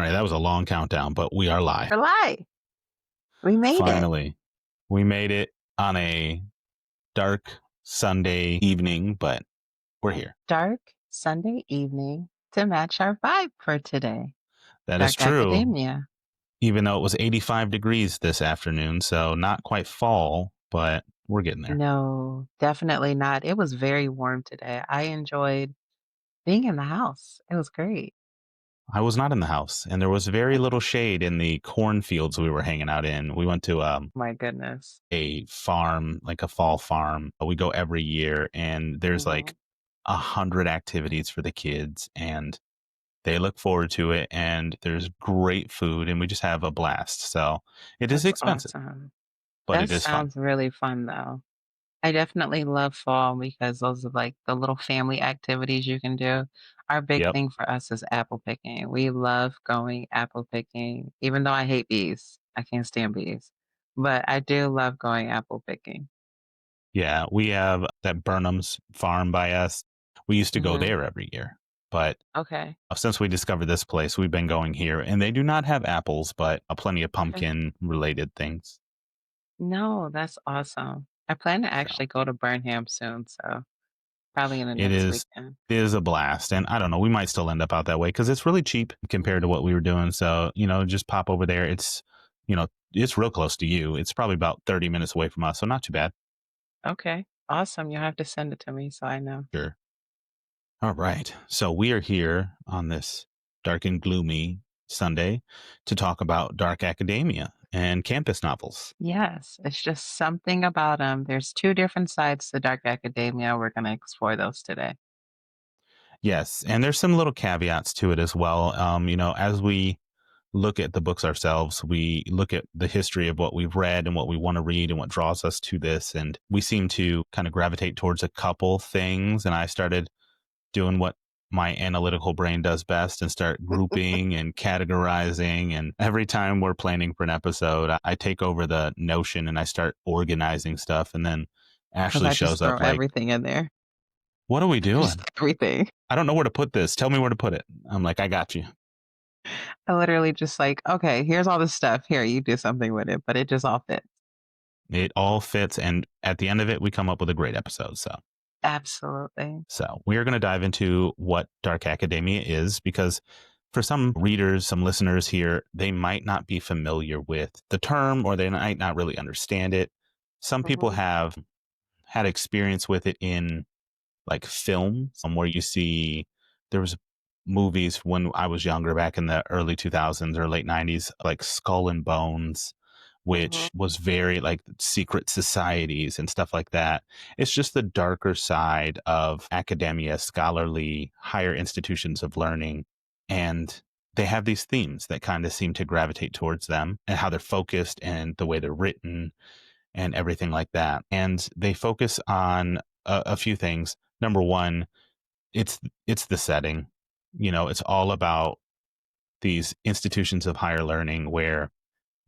All right, that was a long countdown, but we are live. We're live. We made it. Finally, we made it on a dark Sunday evening, but we're A here. dark Sunday evening to match our vibe for today. That is Dark true, Academia. even though it was 85 degrees this afternoon, so not quite fall, but we're getting there. No, definitely not. It was very warm today. I enjoyed being in the house. It was great. I was not in the house, and there was very little shade in the cornfields we were hanging out in. We went to My goodness. a farm, like a fall farm. We go every year, and there's Hmm. like 100 activities for the kids, and they look forward to it, and there's great food, and we just have a blast. So it is That's expensive, awesome. but That it is fun. sounds really fun, though. I definitely love fall because those are like the little family activities you can do. Our big Yep. thing for us is apple picking. We love going apple picking, even though I hate bees. I can't stand bees, but I do love going apple picking. Yeah. We have that Burnham's farm by us. We used to go Hmm. there every year, but Okay. since we discovered this place, we've been going here, and they do not have apples, but plenty of Okay. pumpkin related things. No, that's awesome. I plan to So actually go to Burnham soon, so probably in the it next is weekend. it is a blast, and I don't know, we might still end up out that way because it's really cheap compared to what we were doing. So just pop over there. It's real close to you. It's probably about 30 minutes away from us, so not too bad. Okay. Awesome. You'll have to send it to me so I know. Sure. All right. So we are here on this dark and gloomy Sunday to talk about dark academia and campus novels. Yes, it's just something about them. There's 2 different sides to dark academia. We're gonna explore those today. Yes, and there's some little caveats to it as well. As we look at the books ourselves, we look at the history of what we've read and what we want to read and what draws us to this. And we seem to kind of gravitate towards a couple things. And I started doing what my analytical brain does best and start grouping and categorizing. And every time we're planning for an episode, I take over the Notion and I start organizing stuff. And then Because Ashley I just shows throw up like, everything in there. "What are we Just doing? everything. I don't know where to put this. Tell me where to put it." I'm like, "I got you." I literally just like, "Okay, here's all this stuff. Here, you do something with it," but it just all fits. It all fits. And at the end of it, we come up with a great episode. Absolutely. So we are going to dive into what dark academia is because for some readers, some listeners here, they might not be familiar with the term or they might not really understand it. Some people Mhm, have had experience with it in like film, where you see there was movies when I was younger back in the early 2000s or late 90s, like Skull and Bones, mhm, which was very like secret societies and stuff like that. It's just the darker side of academia, scholarly, higher institutions of learning. And they have these themes that kind of seem to gravitate towards them and how they're focused and the way they're written and everything like that. And they focus on a few things. Number one, it's the setting. It's all about these institutions of higher learning where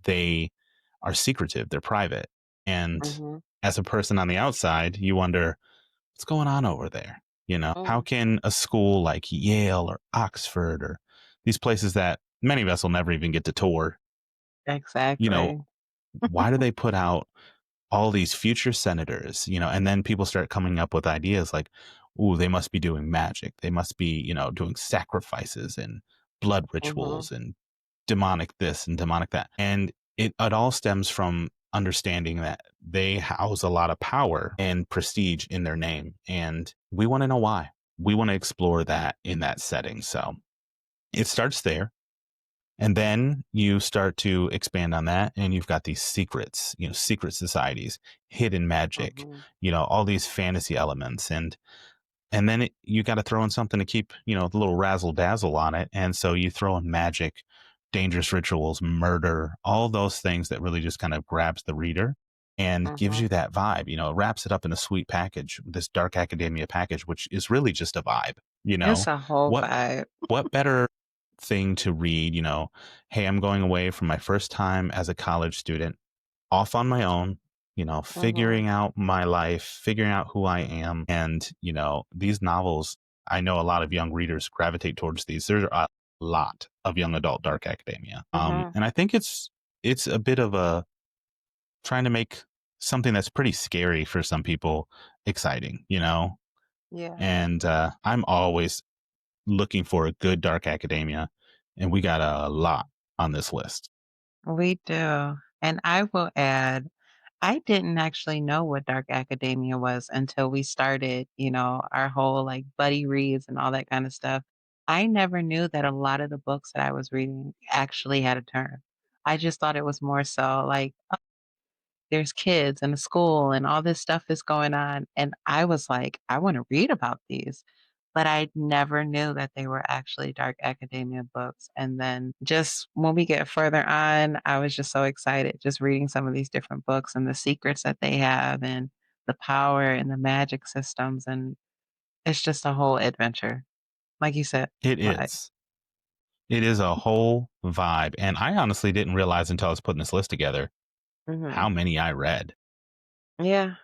they are secretive, they're private. And mhm, as a person on the outside, you wonder what's going on over there. How mm. can a school like Yale or Oxford or these places that many of us will never even get to tour, you know, Exactly. why do they put out all these future senators, and then people start coming up with ideas like, ooh, they must be doing magic. They must be, doing sacrifices and blood Mhm, rituals and demonic this and demonic that. And it all stems from understanding that they house a lot of power and prestige in their name. And we want to know why. We want to explore that in that setting. So it starts there. And then you start to expand on that, and you've got these secrets, secret societies, hidden magic, mhm, all these fantasy elements, and then you got to throw in something to keep, the little razzle dazzle on it, and so you throw in magic, dangerous rituals, murder, all those things that really just kind of grabs the reader and gives mhm. you that vibe. It wraps it up in a sweet package, this dark academia package, which is really just a vibe. It's a whole What vibe. what better thing to read, hey, I'm going away from my first time as a college student off on my own, Mhm. figuring out my life, figuring out who I am. And, these novels, I know a lot of young readers gravitate towards these. They're lot of young adult dark academia. Mhm. And I think it's a bit of a trying to make something that's pretty scary for some people exciting, you know? Yeah, And I'm always looking for a good dark academia, and we got a lot on this list. we do. And I will add, I didn't actually know what dark academia was until we started, our whole like buddy reads and all that kind of stuff. I never knew that a lot of the books that I was reading actually had a term. I just thought it was more so like, there's kids in a school and all this stuff is going on. And I was like, I want to read about these. But I never knew that they were actually dark academia books. And then just when we get further on, I was just so excited just reading some of these different books and the secrets that they have and the power and the magic systems. And it's just a whole adventure. Like you said, It like, is. It is a whole vibe, and I honestly didn't realize until I was putting this list together how mhm. many I read Yeah.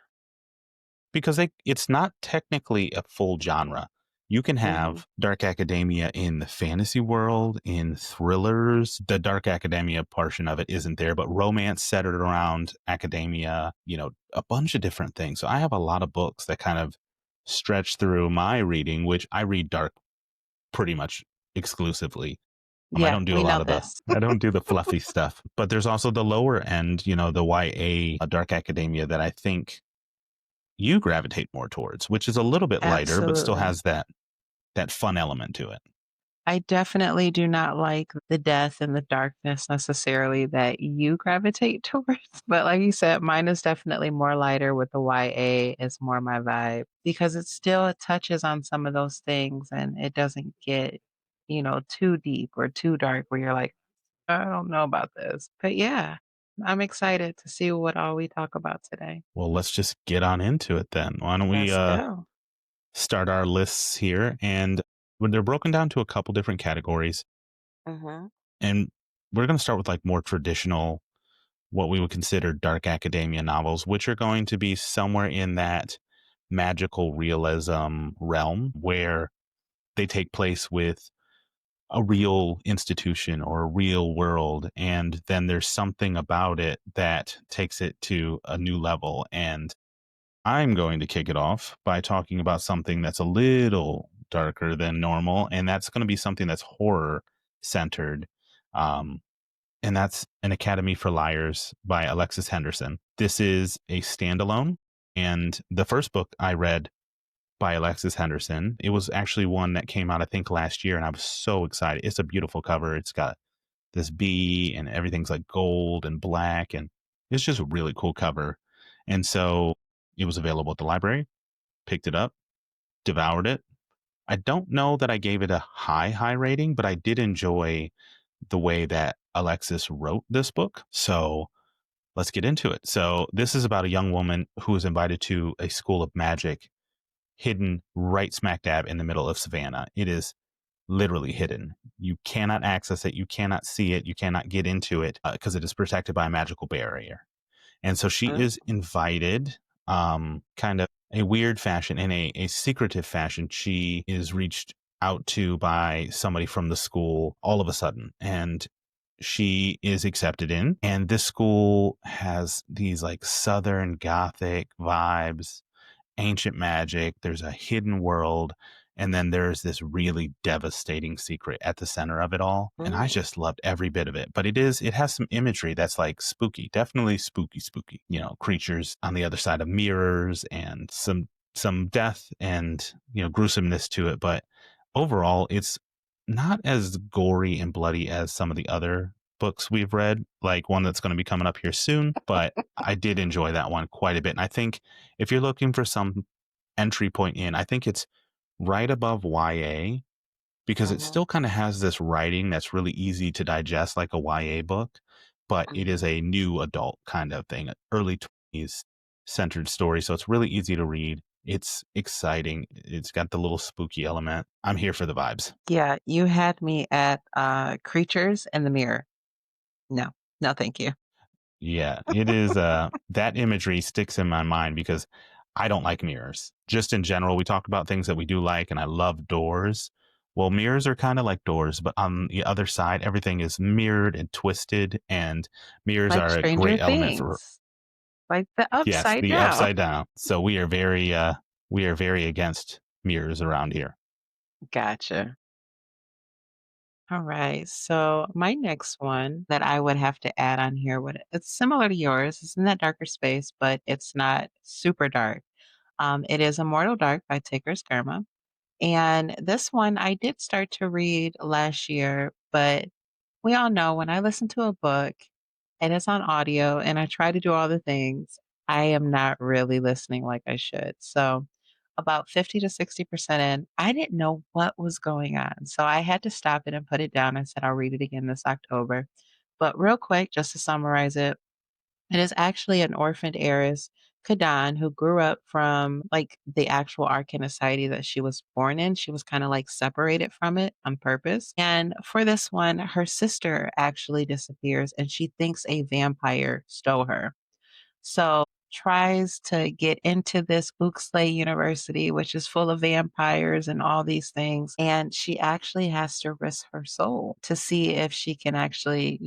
because it's not technically a full genre. You can Hmm. have dark academia in the fantasy world, in thrillers. The dark academia portion of it isn't there, but romance centered around academia, a bunch of different things. So I have a lot of books that kind of stretch through my reading, which I read dark pretty much exclusively. I Yeah, don't do a we lot know of the this. I don't do the fluffy stuff, but there's also the lower end, the YA, dark academia that I think you gravitate more towards, which is a little bit lighter, but still Absolutely. has that fun element to it. I definitely do not like the death and the darkness necessarily that you gravitate towards, but like you said, mine is definitely more lighter with the YA is more my vibe because it touches on some of those things and it doesn't get, too deep or too dark where you're like, I don't know about this. But yeah, I'm excited to see what all we talk about today. Well, let's just get on into it then. Why don't we Let's go. start our lists here? And when they're broken down to a couple different categories, Mhm. and we're going to start with like more traditional, what we would consider dark academia novels, which are going to be somewhere in that magical realism realm where they take place with a real institution or a real world. And then there's something about it that takes it to a new level. And I'm going to kick it off by talking about something that's a little darker than normal. And that's going to be something that's horror centered. Um, and that's An Academy for Liars by Alexis Henderson. This is a standalone. And the first book I read by Alexis Henderson, it was actually one that came out, I think, last year. And I was so excited. It's a beautiful cover. It's got this bee and everything's like gold and black. And it's just a really cool cover. And so it was available at the library, picked it up, devoured it. I don't know that I gave it a high rating, but I did enjoy the way that Alexis wrote this book. So let's get into it. So this is about a young woman who is invited to a school of magic hidden right smack dab in the middle of Savannah. It is literally hidden. You cannot access it. You cannot see it. You cannot get into it because it is protected by a magical barrier. And so she Mm. is invited, kind of a weird fashion, in a secretive fashion. She is reached out to by somebody from the school all of a sudden. And she is accepted in. And this school has these like Southern Gothic vibes, ancient magic, there's a hidden world, and then there's this really devastating secret at the center of it all. And I Mm. just loved every bit of it. But it has some imagery that's like spooky, definitely spooky, creatures on the other side of mirrors and some death and gruesomeness to it. But overall, it's not as gory and bloody as some of the other books we've read, like one that's going to be coming up here soon. But I did enjoy that one quite a bit. And I think if you're looking for some entry point in, I think it's right above YA because it Mhm. still kind of has this writing that's really easy to digest like a YA book, but it is Mhm. a new adult kind of thing, early 20s centered story. So it's really easy to read. It's exciting. It's got the little spooky element. I'm here for the vibes. Yeah, you had me at, creatures in the mirror. No. No, thank you. Yeah, it is. That imagery sticks in my mind because I don't like mirrors. Just in general, we talk about things that we do like, and I love doors, Well, mirrors are kind of like doors, but on the other side, everything is mirrored and twisted, and mirrors Like are a Stranger great element for, Things, like the yes, upside the down. upside down. So we are very against mirrors around here. Gotcha. All right. So my next one that I would have to add on here would it's similar to yours. It's in that darker space, but it's not super dark. It is Immortal Dark by Tigris Karma. And this one I did start to read last year, but we all know when I listen to a book and it's on audio and I try to do all the things, I am not really listening like I should. So, about 50 to 60% in, I didn't know what was going on. So, I had to stop it and put it down. I said, I'll read it again this October. But real quick, just to summarize it, it is actually an orphaned heiress, Kadan, who grew up from like the actual Arcana society that she was born in. She was kind of like separated from it on purpose. And for this one, her sister actually disappears and she thinks a vampire stole her. So tries to get into this Uxley University, which is full of vampires and all these things. And she actually has to risk her soul to see if she can actually,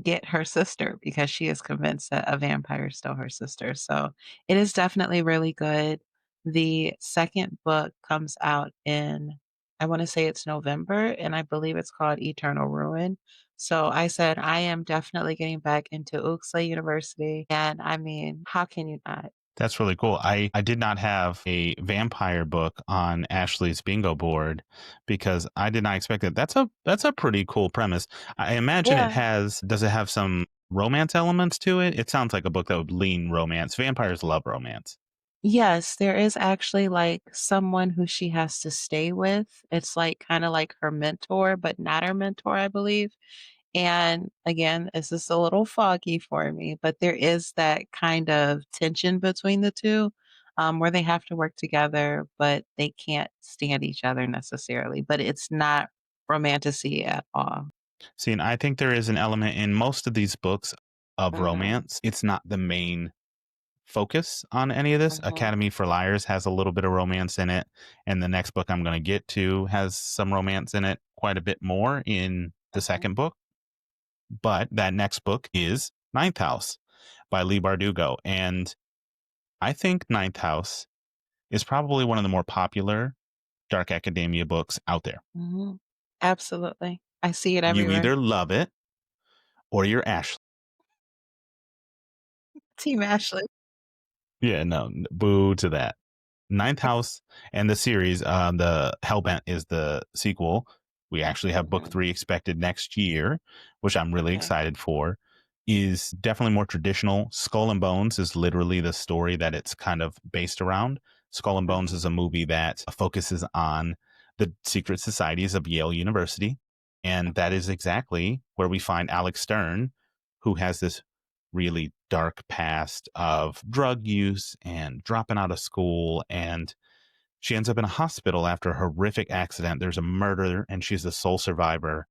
get her sister because she is convinced that a vampire stole her sister. So it is definitely really good. The second book comes out in, I want to say it's November, and I believe it's called Eternal Ruin. So I said, I am definitely getting back into Uxley University. And I mean, how can you not? That's really cool. I did not have a vampire book on Ashley's bingo board because I did not expect it. That's a pretty cool premise. I imagine it Yeah. has, does it have some romance elements to it? It sounds like a book that would lean romance. Vampires love romance. Yes, there is actually like someone who she has to stay with. It's like kind of like her mentor, but not her mentor, I believe. And again, this is a little foggy for me, but there is that kind of tension between the 2, where they have to work together, but they can't stand each other necessarily, but it's not romantasy at all. See, and I think there is an element in most of these books of Mhm, romance. It's not the main focus on any of this. mhm, Academy for Liars has a little bit of romance in it, and the next book I'm going to get to has some romance in it, quite a bit more in the mhm, second book. But that next book is Ninth House by Lee Bardugo, and I think Ninth House is probably one of the more popular dark academia books out there. mhm. Absolutely. I see it You everywhere. either love it or you're Ashley. Team Ashley. Yeah, no, boo to that. Ninth House and the series, the Hellbent is the sequel. We actually have book Mhm, 3 expected next year, which I'm really okay. excited for. Is definitely more traditional. Skull and Bones is literally the story that it's kind of based around. Skull and Bones Mhm, is a movie that focuses on the secret societies of Yale University. And that okay. is exactly where we find Alex Stern, who has this really dark past of drug use and dropping out of school. And she ends up in a hospital after a horrific accident. There's a murder, and she's the sole survivor.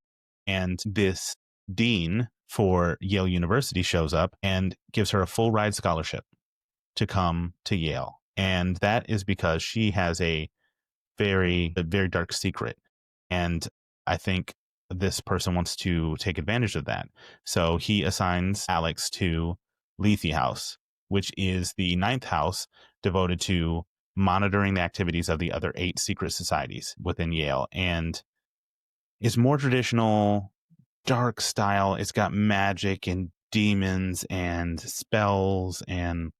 And this dean for Yale University shows up and gives her a full ride scholarship to come to Yale. And that is because she has a very dark secret. And I think this person wants to take advantage of that. So he assigns Alex to Lethe House, which is the ninth house devoted to monitoring the activities of the other 8 secret societies within Yale. And it's more traditional, dark style. It's got magic and demons and spells and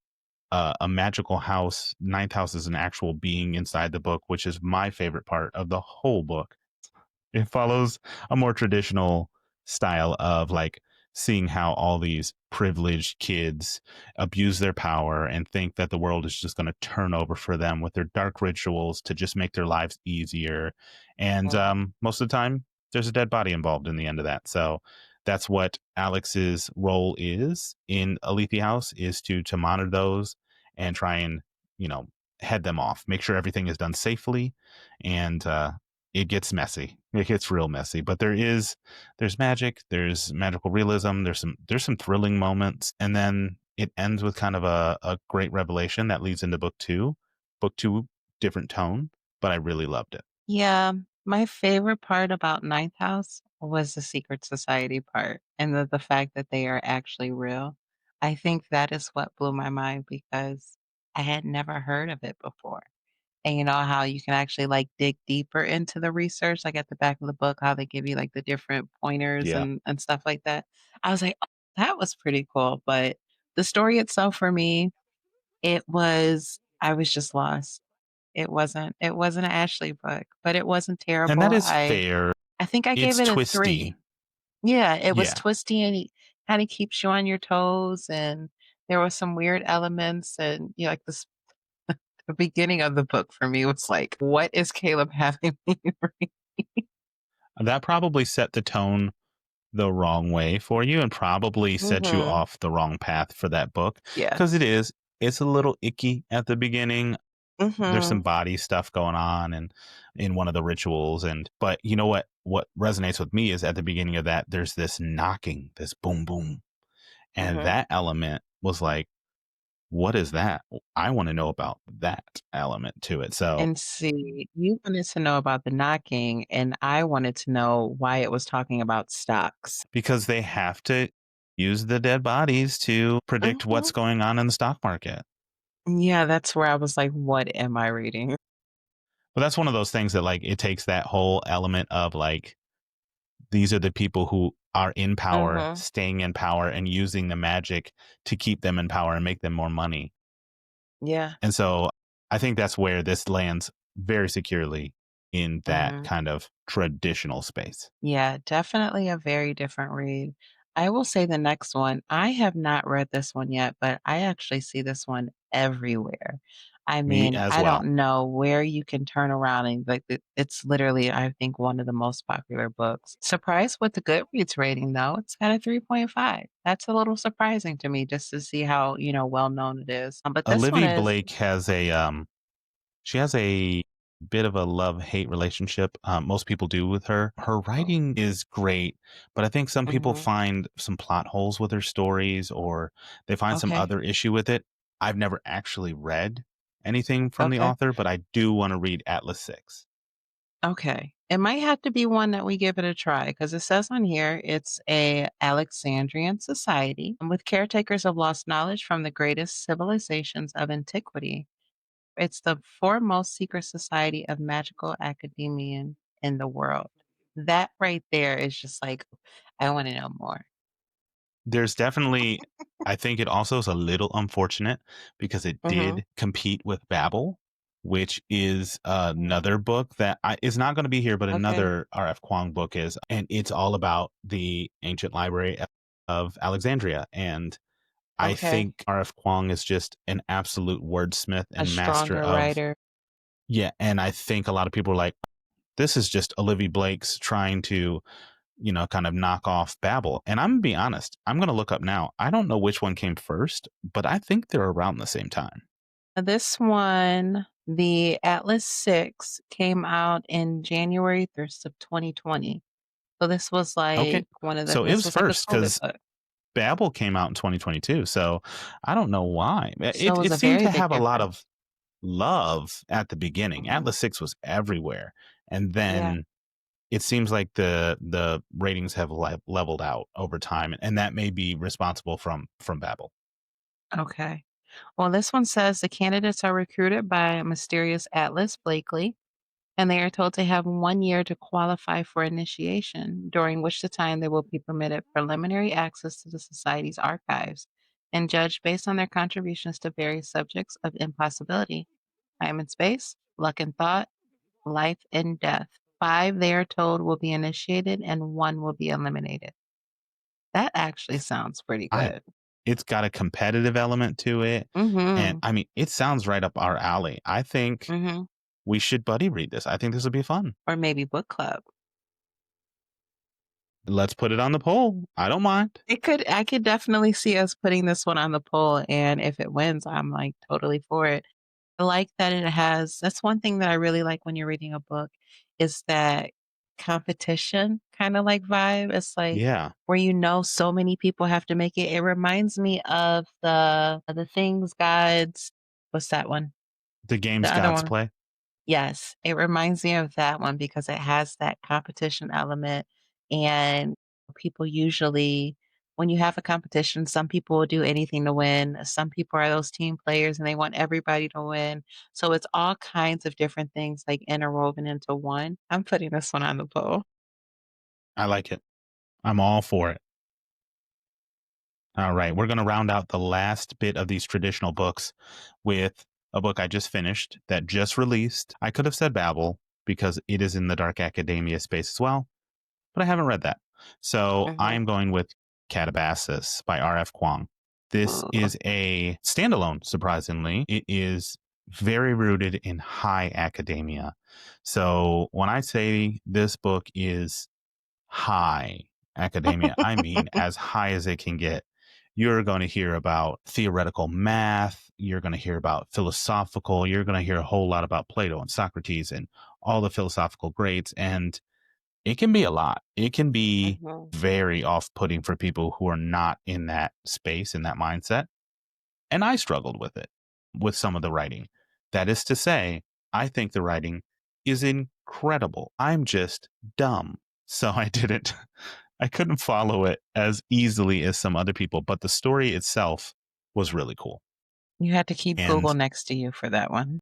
a magical house. Ninth house is an actual being inside the book, which is my favorite part of the whole book. It follows a more traditional style of like seeing how all these privileged kids abuse their power and think that the world is just going to turn over for them with their dark rituals to just make their lives easier. And Mhm, most of the time, there's a dead body involved in the end of that. So that's what Alex's role is in Alethi House, is to monitor those and try and, you know, head them off, make sure everything is done safely, and it gets messy. It gets real messy, but there's magic, there's magical realism, there's some thrilling moments, and then it ends with kind of a great revelation that leads into book 2. Book 2, different tone, but I really loved it. Yeah, my favorite part about Ninth House was the secret society part and the fact that they are actually real. I think that is what blew my mind because I had never heard of it before. And you know how you can actually like dig deeper into the research, like at the back of the book, how they give you like the different pointers Yeah. and stuff like that. I was like, oh, that was pretty cool. But the story itself for me, I was just lost. It wasn't an Ashley book, but it wasn't And terrible. that is fair. I think I gave It's it a twisty. 3. Yeah, it was Yeah. twisty and it kinda keeps you on your toes, and there was some weird elements and, you know, like, the beginning of the book for me was like, "What is Caleb having me read?" That probably set the tone the wrong way for you and probably set you Mhm. off the wrong path for that book Yeah. because it's a little icky at the beginning. There's some Mhm. body stuff going on and in one of the rituals, and but you know what resonates with me is at the beginning of that there's this knocking, this boom boom, and Mhm. that element was like, what is that? I want to know about that element to it. So And see, you wanted to know about the knocking, and I wanted to know why it was talking about stocks. because they have to use the dead bodies to predict what's Mhm. going on in the stock market. Yeah, that's where I was like, "What am I reading?" But that's one of those things that like it takes that whole element of like these are the people who are in power, Mhm. staying in power and using the magic to keep them in power and make them more money. Yeah. And so I think that's where this lands very securely in that Mhm. kind of traditional space. Yeah, definitely a very different read. I will say the next one, I have not read this one yet, but I actually see this one everywhere. I Me mean, as I well. don't know where you can turn around and like it's literally, I think, one of the most popular books. Surprised with the Goodreads rating though. It's got a 3.5. That's a little surprising to me just to see how, well known it is. But this one Olivia is Blake has she has a bit of a love-hate relationship. Most people do with her. Her oh, writing is great, but I think some people mhm, find some plot holes with her stories or they find some okay. other issue with it. I've never actually read anything from the Okay. author, but I do want to read Atlas 6. Okay. It might have to be one that we give it a try because it says on here it's a Alexandrian society with caretakers of lost knowledge from the greatest civilizations of antiquity. It's the foremost secret society of magical academia in the world. That right there is just like, I want to know more. There's definitely I think it also is a little unfortunate because it Hmm. did compete with Babel, which is another book that is not going to be here, but Okay. another R.F. Kuang book is, and it's all about the ancient library of Alexandria. And I Okay. think R.F. Kuang is just an absolute wordsmith A and master stronger of, writer. yeah. And I think a lot of people are like, this is just Olivia Blake's trying to kind of knock off Babel. And I'm gonna be honest, I'm gonna look up now. I don't know which one came first, but I think they're around the same time. This one, the Atlas 6, came out in January 1st of 2020. So Okay. So it this was was like a first COVID because book. Babel came out in 2022. So I don't know why. So it was It a seemed very to big have a lot difference. of love at the beginning. Mhm. Atlas 6 was everywhere. And Yeah, then it seems like the ratings have leveled out over time, and that may be responsible from Babel. okay. Well, this one says the candidates are recruited by a mysterious Atlas Blakely, and they are told to have 1 year to qualify for initiation, during which the time they will be permitted preliminary access to the society's archives and judged based on their contributions to various subjects of impossibility, time and space, luck and thought, life and death. 5, they are told, will be initiated and 1 will be eliminated. That actually sounds pretty I good. It's got a competitive element to it, and, Mhm. I mean, it sounds right up our alley. I think Mhm. we should buddy read this. I think this would be fun. Or maybe book club. Let's put it on the poll. I don't mind. I could definitely see us putting this one on the poll, and if it wins, I'm, like, totally for it. I like that it has that's one thing that I really like when you're reading a book is that competition kinda, like, vibe. It's, like, Yeah, where so many people have to make it. It reminds me of the things gods what's that one? the games The other gods one. play. Yes, it reminds me of that one because it has that competition element, and people usually when you have a competition, some people will do anything to win, some people are those team players and they want everybody to win, so it's all kinds of different things, like, interwoven into one. I'm putting this one on the poll. I like it. I'm all for it. All right, we're going to round out the last bit of these traditional books with a book I just finished that just released. I could have said Babel because it is in the dark academia space as well, but I haven't read that. So I Mhm. am going with Catabasis by R.F. Kuang. This Ooh. is a standalone, surprisingly. It is very rooted in high academia. So when I say this book is high academia, I mean as high as it can get. You're going to hear about theoretical math. You're going to hear about philosophical. You're going to hear a whole lot about Plato and Socrates and all the philosophical greats. And it can be a lot. It can be Mhm. very off putting for people who are not in that space, in that mindset. And I struggled with it, with some of the writing. That is to say, I think the writing is incredible. I'm just dumb. So I didn't, I couldn't follow it as easily as some other people, but the story itself was really cool. You had to keep Google And next to you for that one.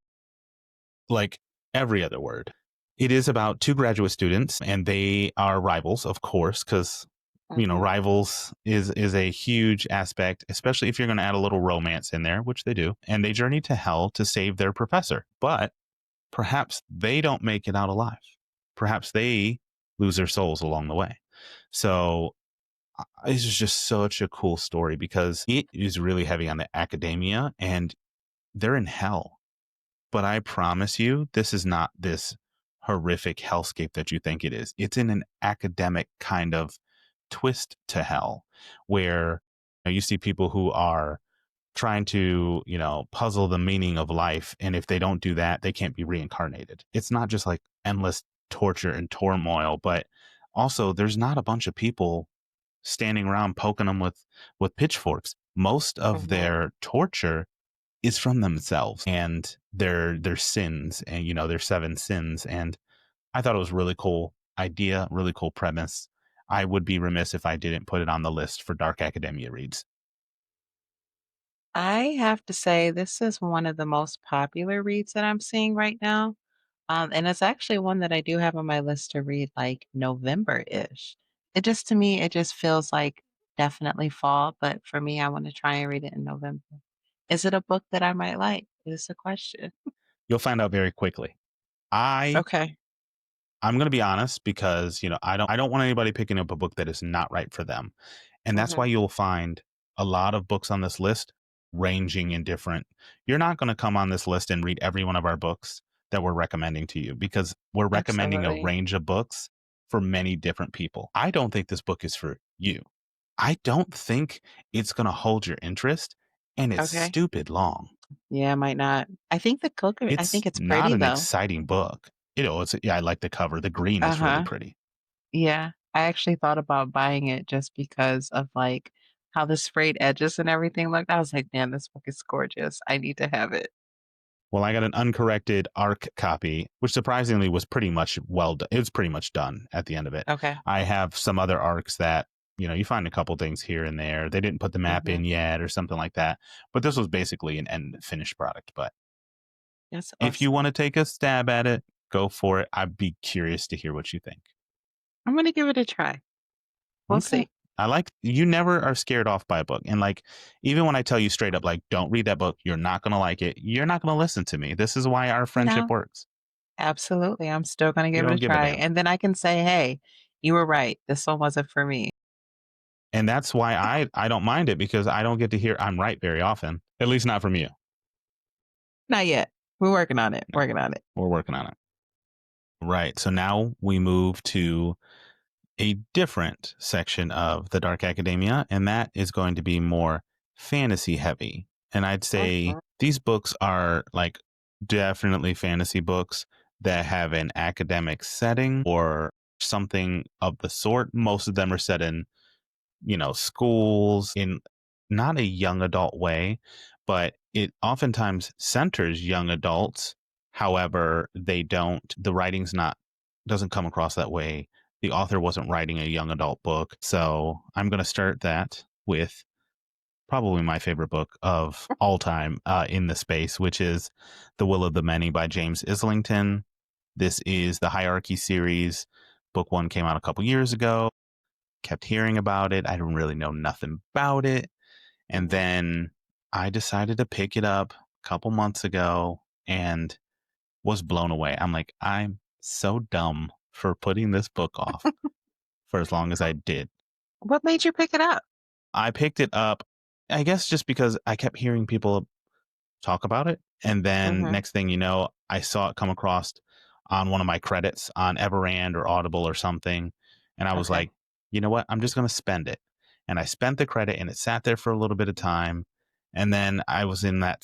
like every other word, it is about two graduate students and they are rivals, of course, because Mhm. rivals is a huge aspect, especially if you're going to add a little romance in there, which they do. And they journey to hell to save their professor, but perhaps they don't make it out alive. Perhaps they lose their souls along the way. So this is just such a cool story because it is really heavy on the academia and they're in hell. But I promise you, this is not this horrific hellscape that you think it is. It's in an academic kind of twist to hell where you see people who are trying to, puzzle the meaning of life. And if they don't do that, they can't be reincarnated. It's not just like endless torture and turmoil, but also there's not a bunch of people standing around poking them with pitchforks. Most of Mhm. their torture is from themselves and their sins and their seven sins. And I thought it was really cool idea, really cool premise. I would be remiss if I didn't put it on the list for dark academia reads. I have to say this is one of the most popular reads that I'm seeing right now. And it's actually one that I do have on my list to read like November-ish. It just to me, it just feels like definitely fall, but for me, I want to try and read it in November. Is it a book that I might like? Is the question. You'll find out very quickly. I Okay. I'm going to be honest because, I don't want anybody picking up a book that is not right for them. And that's why Mhm. you'll find a lot of books on this list ranging in different. You're not going to come on this list and read every one of our books that we're recommending to you because we're recommending a Absolutely. range of books for many different people. I don't think this book is for you. I don't think it's going to hold your interest and it's Okay. stupid long. Yeah, I might not. I think the cook I It's think it's not pretty an though. exciting book. I like the cover. The green is really Uh-huh. pretty. Yeah. I actually thought about buying it just because of like how the sprayed edges and everything looked. I was like, man, this book is gorgeous. I need to have it. Well, I got an uncorrected ARC copy, which surprisingly was pretty much well done. It was pretty much done at the end of it. Okay. I have some other ARCs that, you find a couple things here and there. They didn't put the map Mhm. in yet or something like that. But this was basically an end finished product. But That's if you want awesome. to take a stab at it, go for it. I'd be curious to hear what you think. I'm gonna give it a try. We'll Okay. see. I like you never are scared off by a book. And like even when I tell you straight up, like, don't read that book, you're not gonna like it, you're not gonna listen to me. This is why our friendship No, works. absolutely. I'm still gonna You give it don't a give a try. damn. And then I can say, hey, you were right. This one wasn't for me. And that's why I don't mind it because I don't get to hear I'm right very often. At least not from you. Not yet. We're working on it. No, Working on it. we're working on it. Right. So now we move to a different section of the Dark Academia, and that is going to be more fantasy heavy. And I'd say Mhm. these books are like definitely fantasy books that have an academic setting or something of the sort. Most of them are set in schools in not a young adult way, but it oftentimes centers young adults. However, they don't the writing's not doesn't come across that way. The author wasn't writing a young adult book, so I'm gonna start that with probably my favorite book of all time, in the space, which is The Will of the Many by James Islington. This is the Hierarchy series. Book 1 came out a couple years ago. Kept hearing about it. I didn't really know nothing about it, and Mhm. then I decided to pick it up a couple months ago and was blown away. I'm like, "I'm so dumb for putting this book off for as long as I did." What made you pick it up? I picked it up, I guess just because I kept hearing people talk about it, and then Mhm. next thing you know, I saw it come across on one of my credits on Everand or Audible or something, and I was Okay. like, "You know what? I'm just gonna spend it." And I spent the credit, and it sat there for a little bit of time, and then I was in that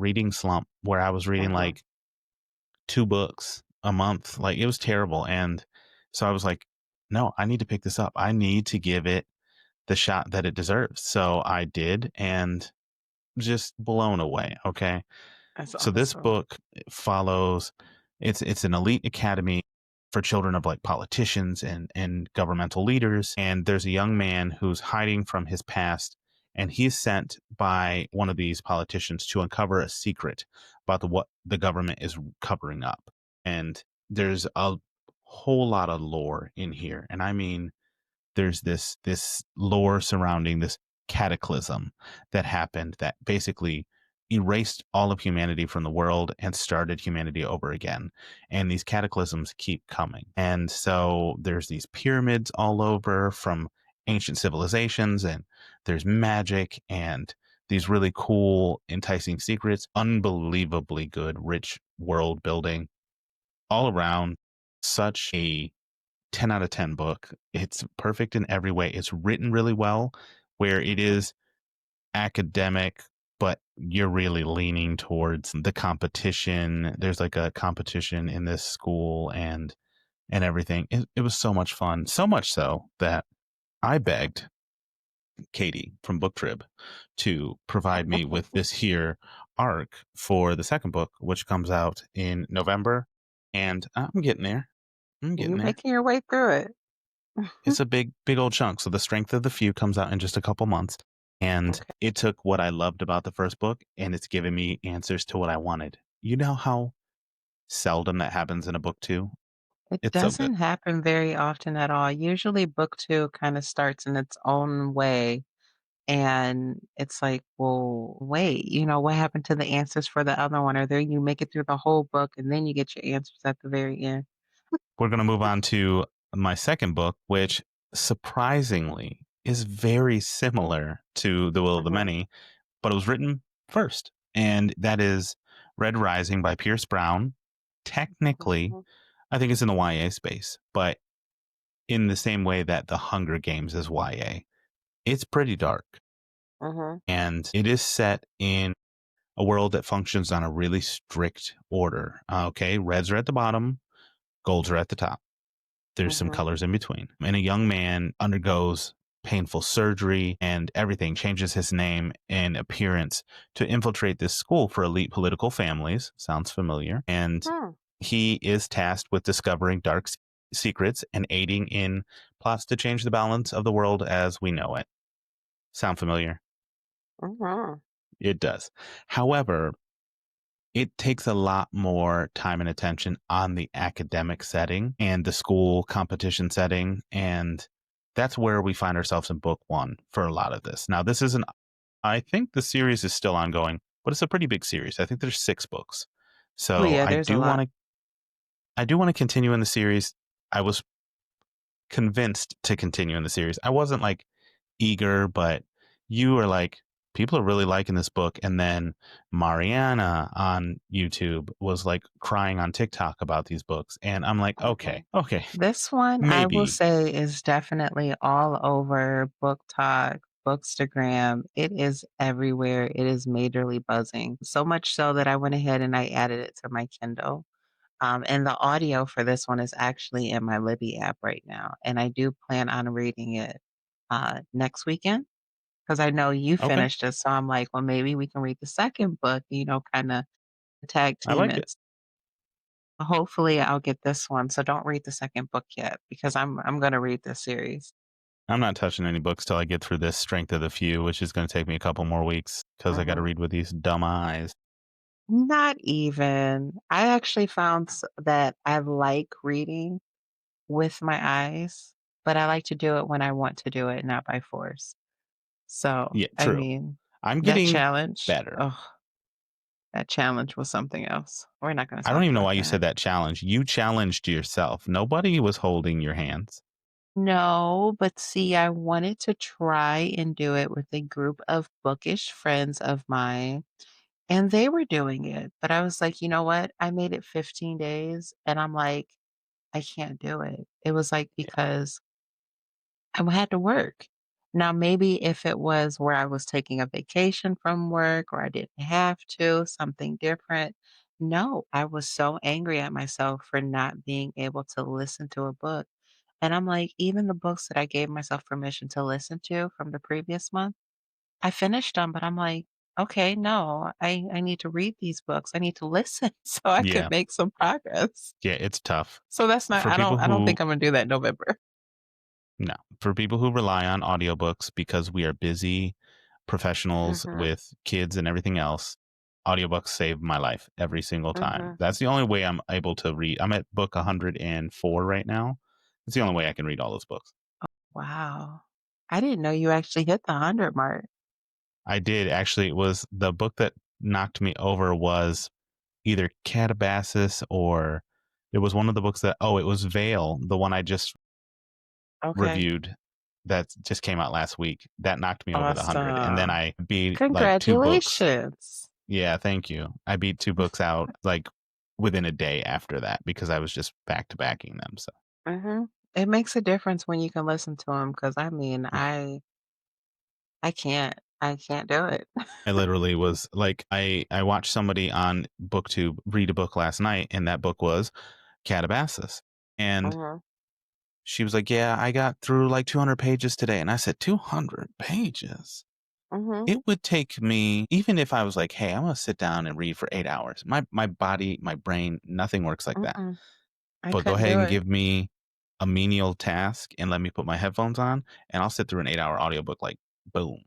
reading slump where I was reading, Mhm. like, 2 books a month, like, it was terrible, and so I was like, "No, I need to pick this up. I need to give it the shot that it deserves." So I did, and just blown away, okay? That's So this awesome. book follows it's an elite academy for children of like politicians and governmental leaders, and there's a young man who's hiding from his past, and he's sent by one of these politicians to uncover a secret about what the government is covering up. And there's a whole lot of lore in here, and I mean there's this lore surrounding this cataclysm that happened that basically erased all of humanity from the world and started humanity over again. And these cataclysms keep coming. And so there's these pyramids all over from ancient civilizations, and there's magic and these really cool, enticing secrets, unbelievably good, rich world building all around. Such a 10 out of 10 book. It's perfect in every way. It's written really well, where it is academic, but you're really leaning towards the competition. There's like a competition in this school and everything. It was so much fun. So much so that I begged Katie from Book Trib to provide me with this here arc for the second book, which comes out in November. And I'm getting there. I'm getting You there. making your way through it. It's a big old chunk. So the Strength of the Few comes out in just a couple months. And Okay. it took what I loved about the first book and it's given me answers to what I wanted. You know how seldom that happens in a book too? It It's so good. doesn't happen very often at all. Usually book 2 kinda starts in its own way, and it's like, "Well, wait, what happened to the answers for the other one?" Or then you make it through the whole book, and then you get your answers at the very end. We're going to move on to my second book, which surprisingly is very similar to The Will of the Mhm, Many, but it was written first. And that is Red Rising by Pierce Brown. Technically, mhm, I think it's in the YA space, but in the same way that The Hunger Games is YA. It's pretty dark, mhm, and it is set in a world that functions on a really strict order. Okay, reds are at the bottom, golds are at the top. There's some mhm. colors in between. And a young man undergoes painful surgery and everything changes his name and appearance to infiltrate this school for elite political families. Sounds familiar. And Hmm, he is tasked with discovering dark secrets and aiding in plots to change the balance of the world as we know it. Sound familiar? mhm, It does. However, it takes a lot more time and attention on the academic setting and the school competition setting. And that's where we find ourselves in book one for a lot of this. Now, this isn't, I think the series is still ongoing, but it's a pretty big series. I think there's 6 books. Oh, So yeah, there's a lot. I do want to continue in the series. I was convinced to continue in the series. I wasn't like eager, but you were like, people are really liking this book. And then Mariana on YouTube was like crying on TikTok about these books. And I'm like, Mhm. okay, This one, I will maybe say, is definitely all over Book Talk, Bookstagram. It is everywhere. It is majorly buzzing. So much so that I went ahead and I added it to my Kindle. And the audio for this one is actually in my Libby app right now. And I do plan on reading it next weekend because I know you okay. finished it. So I'm like, well, maybe we can read the second book, kind of Tag I team like it. it. Hopefully, I'll get this one, so don't read the 2nd book yet because I'm gonna read this series. I'm not touching any books till I get through this Strength of the Few, which is gonna take me a couple more weeks because I gotta Mhm. read with these dumb eyes. Not even. I actually found that I like reading with my eyes, but I like to do it when I want to do it, not by force. So, Yeah, I true. mean, I'm that getting challenge, better. oh, that challenge was something else. We're not gonna I don't talk even know about why you that. said that challenge. You challenged yourself. Nobody was holding your hands. No, but see, I wanted to try and do it with a group of bookish friends of mine, and they were doing it. But I was like, you know what? I made it 15 days, and I'm like, I can't do it. It was like Yeah. because I had to work. Now, maybe if it was where I was taking a vacation from work or I didn't have to, something different. No, I was so angry at myself for not being able to listen to a book. And I'm like, even the books that I gave myself permission to listen to from the previous month, I finished them, but I'm like, okay, no, I need to read these books. I need to listen so I could Yeah. make some progress. Yeah, it's tough. So that's not For people I don't who think I'm gonna do that in November. no, for people who rely on audiobooks because we are busy professionals Mhm. with kids and everything else, audiobooks save my life every single time. Mhm. That's the only way I'm able to read. I'm at book 104 right now. It's the only way I can read all those books. Wow. I didn't know you actually hit the 100 mark. I did actually. It was the book that knocked me over was either Catabasis or it was one of the books that it was Veil, the one I just Okay. reviewed that just came out last week. That knocked me over the 100. And then Awesome. I beat like 2 books. Congratulations. Yeah, thank you. I beat 2 books out like within a day after that because I was just back to backing them. So, Mhm. It makes a difference when you can listen to them. Because I mean, yeah. I can't do it. I literally was like I watched somebody on BookTube read a book last night and that book was Catabasis. And Mhm. she was like, "Yeah, I got through like 200 pages today." And I said, "200 pages?" Mhm. It would take me even if I was like, "Hey, I'm gonna sit down and read for 8 hours." My body, my brain, nothing works like that. Mm-mm. I But go couldn't ahead do and it. give me a menial task and let me put my headphones on, and I'll sit through an 8-hour audiobook like boom.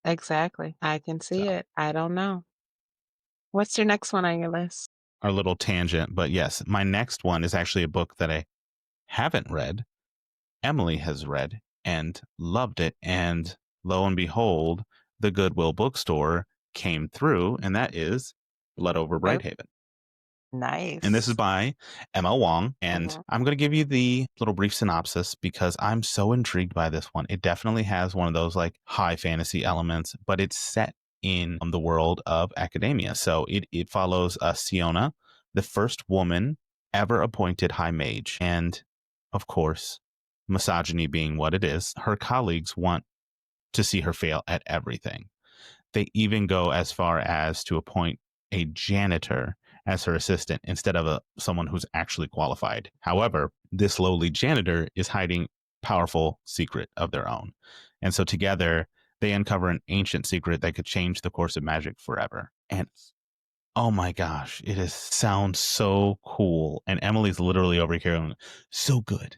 Exactly. I can So, see it. I don't know. What's your next one on your list? our little tangent, but yes, my next one is actually a book that I haven't read. Emily has read and loved it, and lo and behold, the Goodwill bookstore came through, and that is Blood Over Oh, Brighthaven. And this is nice. by Emma Wong. And Mhm. I'm going to give you the little brief synopsis because I'm so intrigued by this one. It definitely has one of those like high fantasy elements, but it's set in the world of academia. So it follows Siona, the first woman ever appointed high mage. And of course, misogyny being what it is, her colleagues want to see her fail at everything. They even go as far as to appoint a janitor as her assistant instead of someone who's actually qualified. However, this lowly janitor is hiding powerful secret of their own. And so together they uncover an ancient secret that could change the course of magic forever. And oh my gosh, it is sounds so cool. And Emily's literally over here going, so good.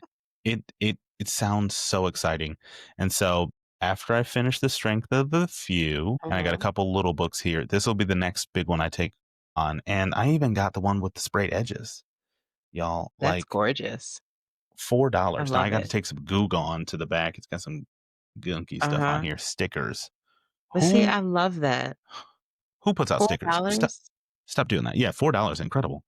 It sounds so exciting. And so after I finish the Strength of the Few, and I got a Mhm. couple little books here, this will be the next big one I take on. And I even got the one with the sprayed edges. Y'all, That's like gorgeous. I $4. Now I love got to it. take some goo gone to the back. It's got some gunky stuff on Uh-huh. here, stickers. But see, Who I love that. who puts out stickers? Stop $4? stop doing that. Yeah, $4, incredible.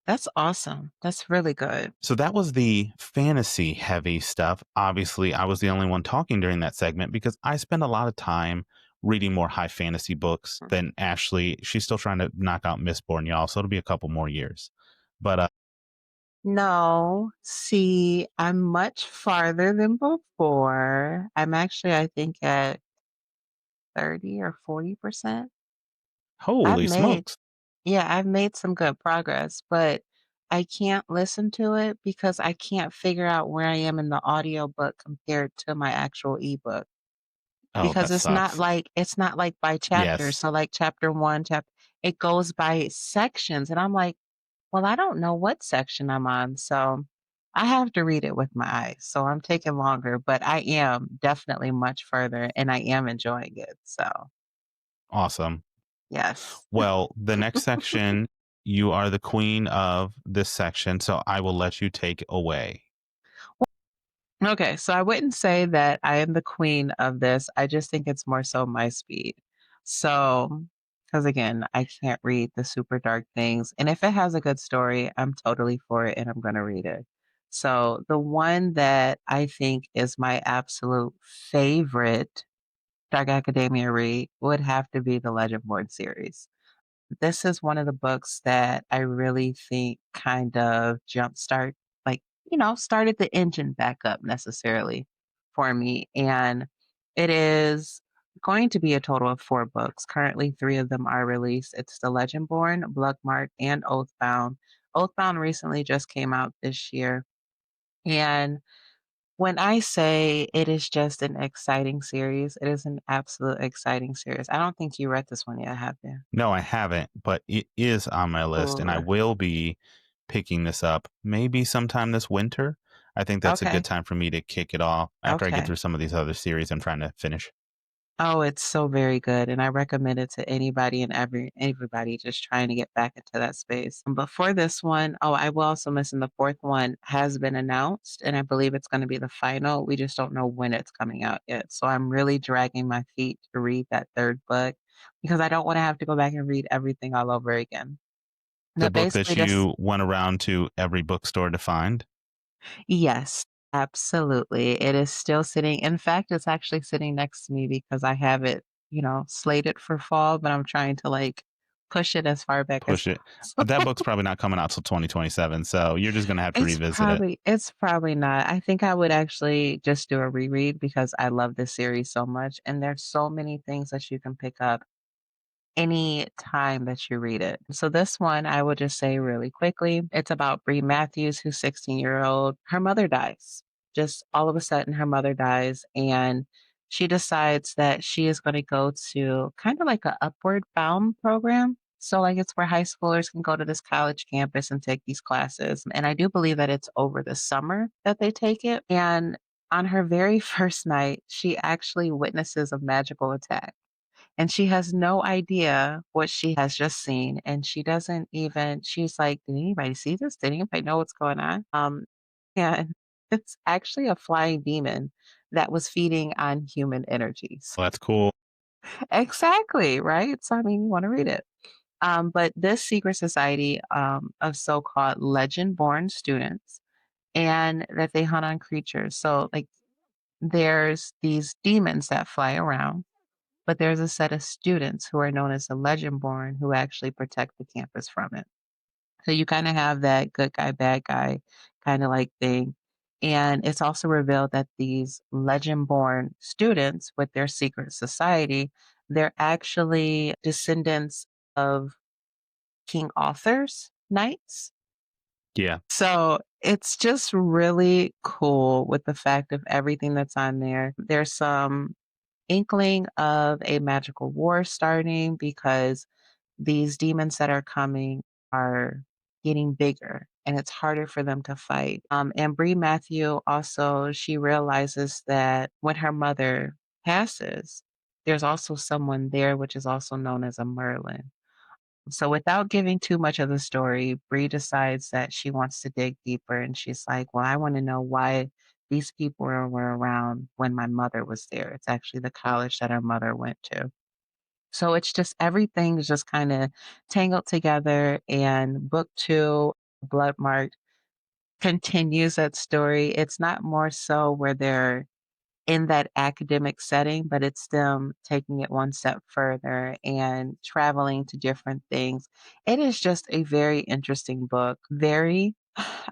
That's awesome. That's really good. So that was the fantasy heavy stuff. Obviously, I was the only one talking during that segment because I spend a lot of time reading more high fantasy books Mm. than Ashley. She's still trying to knock out Mistborn, y'all. So it'll be a couple more years. But No, see, I'm much farther than before. I'm actually, I think, at 30 or 40%. I've holy made smokes. Yeah, I've made some good progress, but I can't listen to it because I can't figure out where I am in the audiobook compared to my actual ebook. Oh, Because that sucks. it's not like by chapter. Yes. So like chapter 1, chapter it goes by sections, and I'm like, "Well, I don't know what section I'm on," so I have to read it with my eyes, so I'm taking longer, but I am definitely much further, and I am enjoying it, so Awesome. yes. Well, the next section, you are the queen of this section, so I will let you take away. Okay, so I wouldn't say that I am the queen of this. I just think it's more so my speed. So, because again, I can't read the super dark things. And if it has a good story, I'm totally for it and I'm going to read it. So, the one that I think is my absolute favorite Dark Academia read would have to be the Legendborn series. This is one of the books that I really think kind of jumpstart, like, started the engine back up necessarily for me. And it is going to be a total of 4 books. Currently, 3 of them are released. It's The Legendborn, Bloodmark, and Oathbound. Oathbound recently just came out this year. And when I say it is just an exciting series, it is an absolute exciting series. I don't think you read this one yet, have you? No, I haven't, but it is on my list, and I Ooh, will be picking this up maybe sometime this winter. I think that's a good okay. time for me to kick it off after I get Okay. through some of these other series I'm trying to finish. Oh, it's so very good, and I recommend it to anybody and everybody just trying to get back into that space. But for this one, oh, I will also mention the 4th one has been announced, and I believe it's gonna be the final. We just don't know when it's coming out yet. So I'm really dragging my feet to read that 3rd book because I don't wanna have to go back and read everything all over again. The But book basically that just you went around to every bookstore to find. yes, absolutely. It is still sitting in fact, it's actually sitting next to me because I have it, slated for fall, but I'm trying to, like, push it as far back as Push it. That possible. book's probably not coming out till 2027, so you're just gonna have to revisit it. It's probably not. I think I would actually just do a reread because I love this series so much, and there's so many things that you can pick up any time that you read it. So this one, I will just say really quickly, it's about Bree Matthews, who's 16-year-old. Her mother dies. Just all of a sudden, her mother dies, and she decides that she is going to go to kind of like a upward bound program. So like it's where high schoolers can go to this college campus and take these classes. And I do believe that it's over the summer that they take it. And on her very first night, she actually witnesses a magical attack and she has no idea what she has just seen, and she doesn't even she's like, "Did anybody see this? Did anybody know what's going on?" And it's actually a flying demon that was feeding on human energies. Well, that's cool. Exactly, right? So, I mean, you wanna read it. But this secret society, of so-called legend-born students, and that they hunt on creatures. So, like, there's these demons that fly around, but there's a set of students who are known as the Legendborn who actually protect the campus from it. So you kinda have that good guy, bad guy kinda like thing. And it's also revealed that these Legendborn students with their secret society, they're actually descendants of King Arthur's knights. Yeah. So it's just really cool with the fact of everything that's on there. There's some inkling of a magical war starting because these demons that are coming are getting bigger and it's harder for them to fight. And Bree Matthew also, she realizes that when her mother passes, there's also someone there, which is also known as a Merlin. So without giving too much of the story, Bree decides that she wants to dig deeper and she's like, well, I want to know why these people were around when my mother was there. It's actually the college that her mother went to. So it's just everything is just kind of tangled together. And book 2, Bloodmark, continues that story. It's not more so where they're in that academic setting, but it's them taking it one step further and traveling to different things. It is just a very interesting book. Very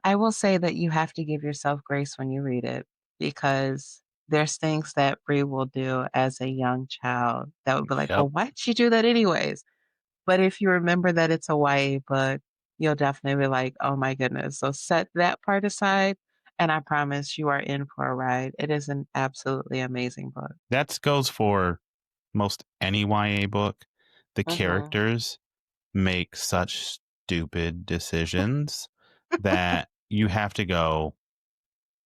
I will say that you have to give yourself grace when you read it because there's things that Bree will do as a young child that would be like, Yep. "Well, why'd she do that anyways?" But if you remember that it's a YA book, you'll definitely be like, "Oh my goodness." So set that part aside, and I promise you are in for a ride. It is an absolutely amazing book. That goes for most any YA book. The Mhm. characters make such stupid decisions that you have to go,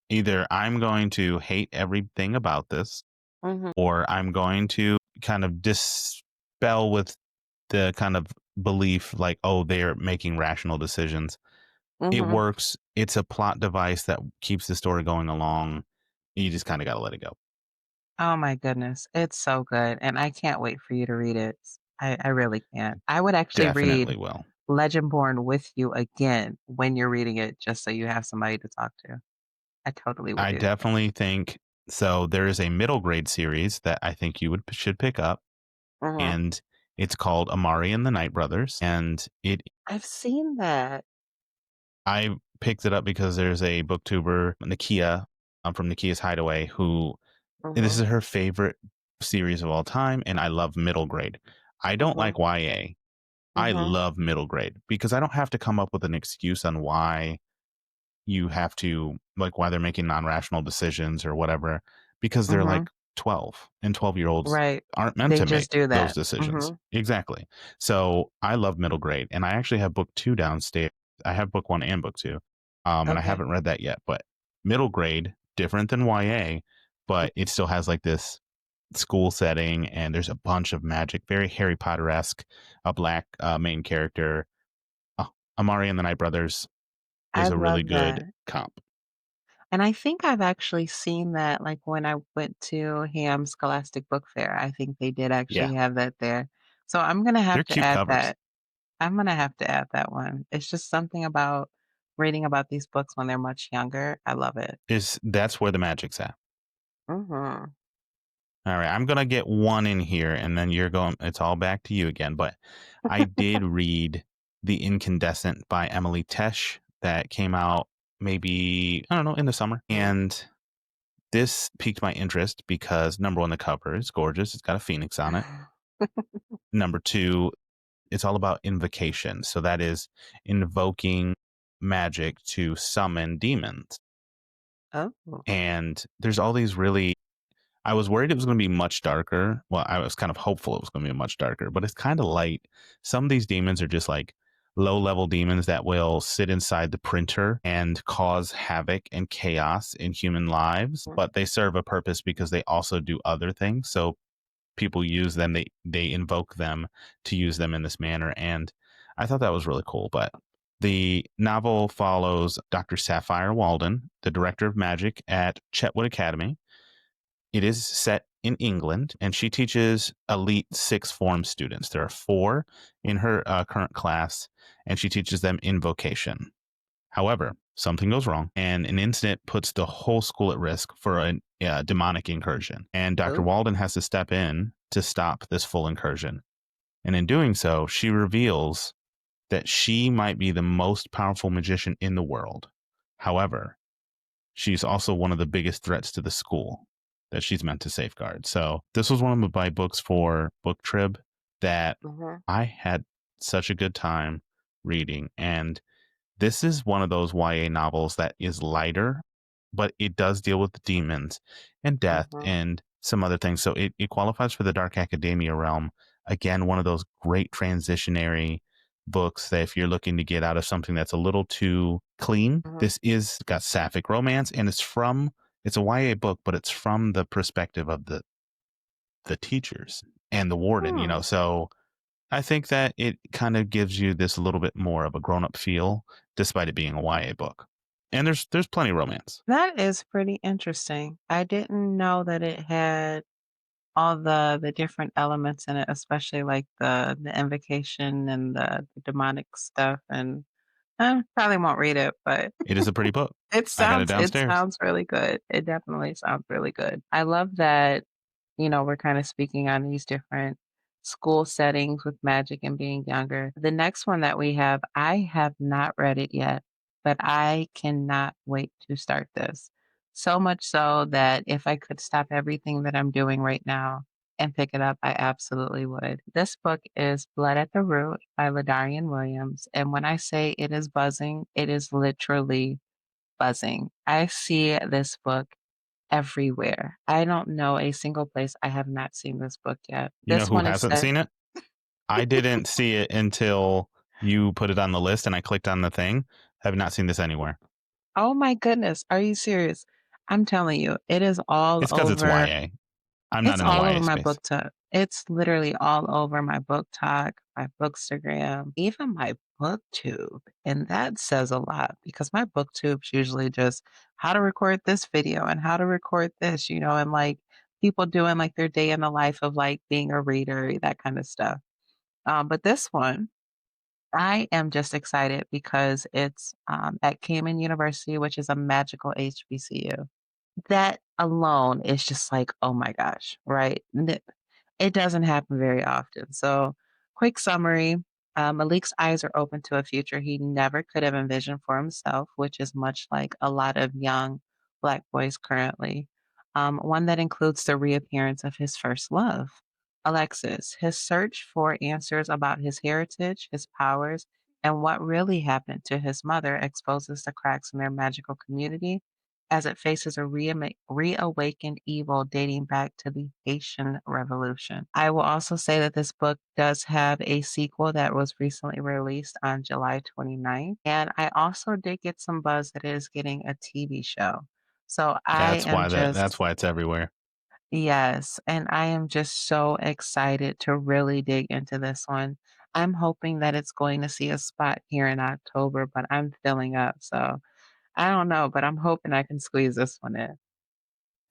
either I'm going to hate everything about this, Mhm, or I'm going to kind of dispel with the kind of belief like, oh, they're making rational decisions. It mhm. works. It's a plot device that keeps the story going along. You just kind of got to let it go. Oh my goodness, it's so good, and I can't wait for you to read it. I really can't. I would actually read Definitely will. Legendborn with you again when you're reading it just so you have somebody to talk to. I totally would I do that. definitely think so. There is a middle grade series that I think you would should pick up, Mhm. and it's called Amari and the Night Brothers. And it I've seen that. I picked it up because there's a booktuber, Nakia, from Nakia's Hideaway, who this Mhm, is her favorite series of all time, and I love middle grade. I don't mhm, like YA. I mhm, love middle grade because I don't have to come up with an excuse on why you have to like why they're making non-rational decisions or whatever, because they're mhm. like 12 and 12-year-olds Right. aren't meant They to make just do those that. decisions. Mhm. Exactly. So I love middle grade, and I actually have book two downstairs. I have book one and book two, and I Okay. haven't read that yet. But middle grade, different than YA, but it still has like this school setting, and there's a bunch of magic, very Harry Potter-esque, a black main character. uh, Amari and the Night Brothers I is a really love good that. comp. And I think I've actually seen that, like, when I went to Ham Scholastic Book Fair, I think they did Yeah, actually have that there. So I'm gonna they're have to cute add covers. that. I'm gonna have to add that one. It's just something about reading about these books when they're much younger. I love it. Is That's where the magic's at. Mhm. All right, I'm gonna get one in here, and then you're going. It's all back to you again. But I did read The Incandescent by Emily Tesh that came out maybe I don't know in the summer, Mhm. and this piqued my interest because number one, the cover is gorgeous. It's got a phoenix on it. Number two, it's all about invocation. So that is invoking magic to summon demons. Oh. And there's all these really I was worried it was going to be much darker. Well, I was kind of hopeful it was going to be much darker, but it's kind of light. Some of these demons are just like low level demons that will sit inside the printer and cause havoc and chaos in human lives, Mhm. but they serve a purpose because they also do other things. So people use them, they invoke them to use them in this manner. And I thought that was really cool. But the novel follows Dr. Sapphire Walden, the director of magic at Chetwood Academy. It is set in England, and she teaches elite sixth form students. There are four in her current class, and she teaches them invocation. However, something goes wrong, and an incident puts the whole school at risk for a demonic incursion. And Dr. Oh. Walden has to step in to stop this full incursion. And in doing so, she reveals that she might be the most powerful magician in the world. However, she's also one of the biggest threats to the school that she's meant to safeguard. So this was one of my books for book trib that Mhm. I had such a good time reading. And this is one of those YA novels that is lighter, but it does deal with demons and death Mhm. and some other things. So it qualifies for the dark academia realm. Again, one of those great transitionary books that if you're looking to get out of something that's a little too clean, Mhm. this is got sapphic romance, and it's a YA book, but it's from the perspective of the teachers and the warden, Hmm. so I think that it kind of gives you this little bit more of a grown-up feel, despite it being a YA book. And there's plenty of romance. That is pretty interesting. I didn't know that it had all the different elements in it, especially like the invocation and the demonic stuff, and I probably won't read it, but It is a pretty book. it I got it it downstairs. sounds really good. It definitely sounds really good. I love that, we're kind of speaking on these different school settings with magic and being younger. The next one that we have, I have not read it yet, but I cannot wait to start this. So much so that if I could stop everything that I'm doing right now and pick it up, I absolutely would. This book is Blood at the Root by Ladarian Williams. And when I say it is buzzing, it is literally buzzing. I see this book everywhere. I don't know a single place I have not seen this book yet. You know This who one is hasn't set seen it? I didn't see it until you put it on the list and I clicked on the thing. Have not seen this anywhere. Oh my goodness, are you serious? I'm telling you, it is all It's because it's over. YA. I'm not It's in the all over YA my space. BookTok. It's literally all over my BookTok, my Bookstagram, even my BookTube, and that says a lot because my BookTube's usually just how to record this video and how to record this, and, like, people doing, like, their day in the life of, like, being a reader, that kinda stuff. But this one, I am just excited because it's, at Cayman University, which is a magical HBCU. That alone is just like, "Oh my gosh," right? It doesn't happen very often. So, quick summary, Malik's eyes are open to a future he never could have envisioned for himself, which is much like a lot of young Black boys currently. One that includes the reappearance of his first love, Alexis. His search for answers about his heritage, his powers, and what really happened to his mother exposes the cracks in their magical community as it faces a reawakened evil dating back to the Haitian Revolution. I will also say that this book does have a sequel that was recently released on July 29th. And I also did get some buzz that it is getting a TV show. So I am That's just, why it's everywhere. yes, and I am just so excited to really dig into this one. I'm hoping that it's going to see a spot here in October, but I'm filling up. So I don't know, but I'm hoping I can squeeze this one in.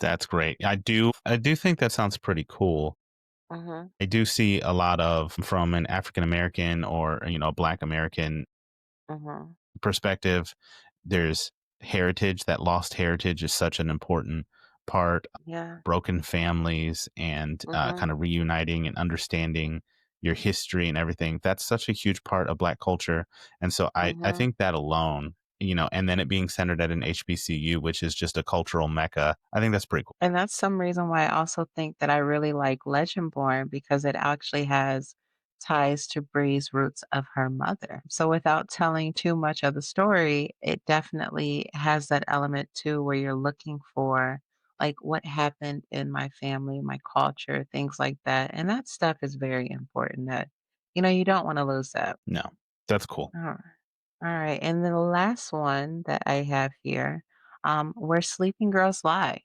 That's great. I do think that sounds pretty cool. Mhm, I do see a lot of from an African American or, Black American mhm. perspective. There's heritage. That lost heritage is such an important part. Yeah. Broken families and kind Mhm, of reuniting and understanding your history and everything. That's such a huge part of Black culture. And so I mhm. think that alone, and then it being centered at an HBCU, which is just a cultural mecca, I think that's pretty cool. And that's some reason why I also think that I really like Legendborn because it actually has ties to Bree's roots of her mother. So without telling too much of the story, it definitely has that element too where you're looking for like what happened in my family, my culture, things like that. And that stuff is very important that you don't want to lose that. No, that's cool. All right. All right. And the last one that I have here, Where Sleeping Girls Lie.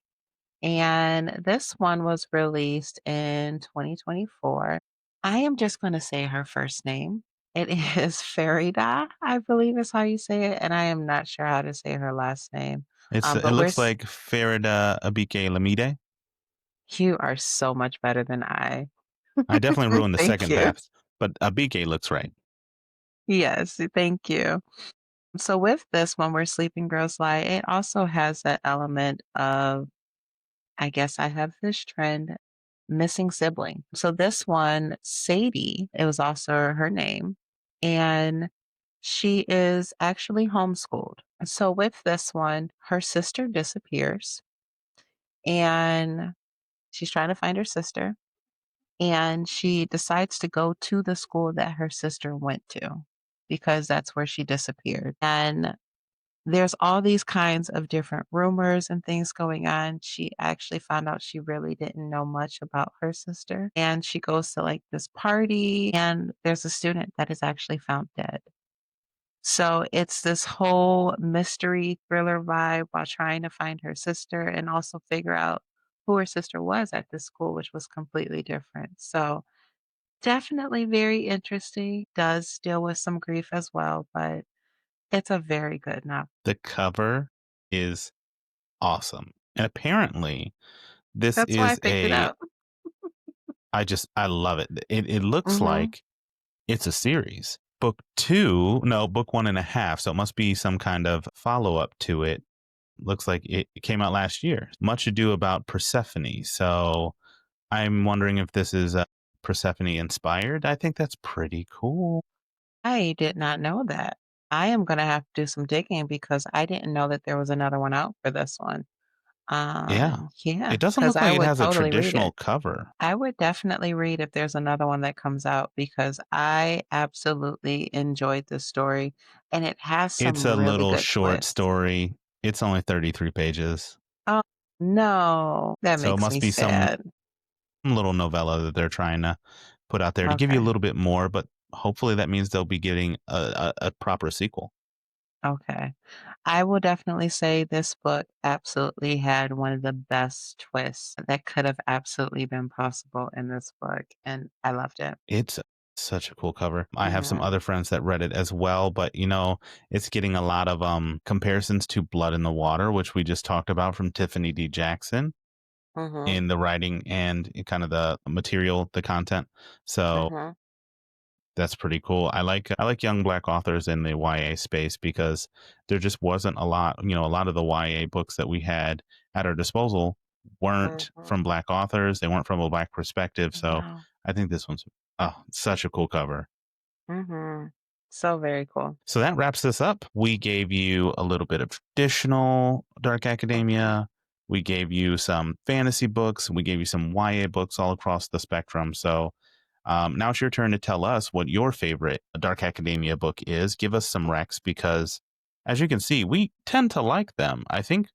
And this one was released in 2024. I am just going to say her first name. It is Farida, I believe is how you say it. And I am not sure how to say her last name. It But looks like Farida Abike Lamide. you are so much better than I. I definitely ruined the Thank second you. half, but Abike looks right. Yes, thank you. So with this one, Where Sleeping Girls Lie, it also has that element of I guess I have this trend, missing sibling. So this one, Sadie, it was also her name, and she is actually homeschooled. So with this one, her sister disappears and she's trying to find her sister, and she decides to go to the school that her sister went to because that's where she disappeared. And there's all these kinds of different rumors and things going on. She actually found out she really didn't know much about her sister. And she goes to like this party, and there's a student that is actually found dead. So it's this whole mystery thriller vibe while trying to find her sister and also figure out who her sister was at this school, which was completely different. So definitely very interesting. Does deal with some grief as well, but it's a very good novel. The cover is awesome. And apparently, this That's why I is picked it up. I love it. It looks Mhm. like it's a series. Book two, no, book one and a half. So it must be some kind of follow up to it. Looks like it came out last year. Much Ado About Persephone. So I'm wondering if this is Persephone inspired. I think that's pretty cool. I did not know that. I am gonna have to do some digging because I didn't know that there was another one out for this one. Yeah. Yeah, It doesn't because look I like it would has a totally read traditional it. cover. I would definitely read if there's another one that comes out because I absolutely enjoyed this story, and it has It's some a really little good short twists. story. It's only 33 pages. Oh, no, that So it makes must me be some sad. little novella that they're trying to put out there to give you a Okay. little bit more, but hopefully that means they'll be getting a proper sequel. Okay. I will definitely say this book absolutely had one of the best twists that could have absolutely been possible in this book, and I loved it. It's such a cool cover. I have some Mhm. other friends that read it as well, but it's getting a lot of comparisons to Blood in the Water, which we just talked about from Tiffany D. Jackson Mhm. in the writing and in kind of the material, the content. So Mhm. that's pretty cool. I like young black authors in the YA space because there just wasn't a lot, a lot of the YA books that we had at our disposal weren't Mhm. from black authors. They weren't from a black perspective. So No. I think this one's such a cool cover. Mhm. So very cool. So that wraps this up. We gave you a little bit of traditional dark Mhm. academia. We gave you some fantasy books. We gave you some YA books all across the spectrum. So now it's your turn to tell us what your favorite dark academia book is. Give us some recs because, as you can see, we tend to like them. I think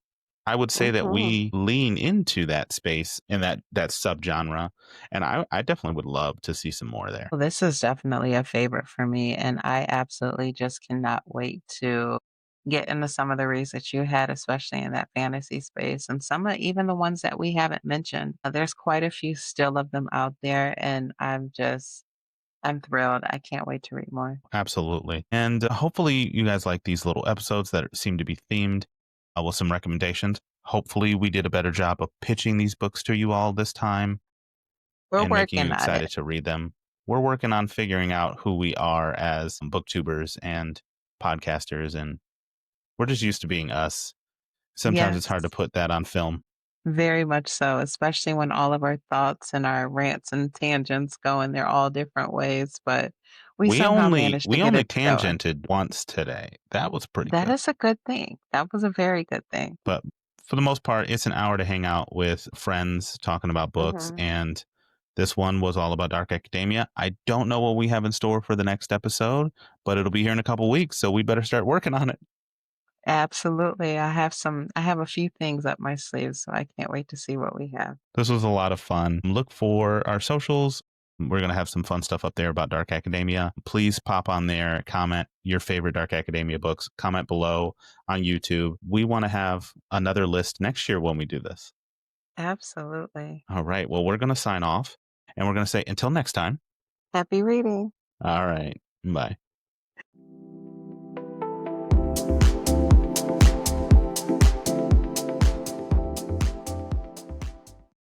I would say that Mhm. we lean into that space in that subgenre, and I definitely would love to see some more there. Well, this is definitely a favorite for me, and I absolutely just cannot wait to get into some of the reads that you had, especially in that fantasy space, and some of even the ones that we haven't mentioned. There's quite a few still of them out there, and I'm thrilled. I can't wait to read more. Absolutely. And hopefully, you guys like these little episodes that seem to be themed with some recommendations. Hopefully, we did a better job of pitching these books to you all this time We're and making you working on excited it. to read them. We're working on figuring out who we are as booktubers and podcasters, and we're just used to being us. Sometimes it's Yes, hard to put that on film. very much so, especially when all of our thoughts and our rants and tangents go in their all different ways, but we We somehow only managed to we get only it together. tangented once today. That was pretty That good. is a good thing. That was a very good thing. But for the most part, it's an hour to hang out with friends talking about books. Mhm. And this one was all about dark academia. I don't know what we have in store for the next episode, but it'll be here in a couple weeks. So we better start working on it. Absolutely. I have a few things up my sleeve, so I can't wait to see what we have. This was a lot of fun. Look for our socials. We're going to have some fun stuff up there about Dark Academia. Please pop on there, comment your favorite Dark Academia books, comment below on YouTube. We want to have another list next year when we do this. Absolutely. All right. Well, we're going to sign off and we're going to say until next time. Happy reading. All right. Bye.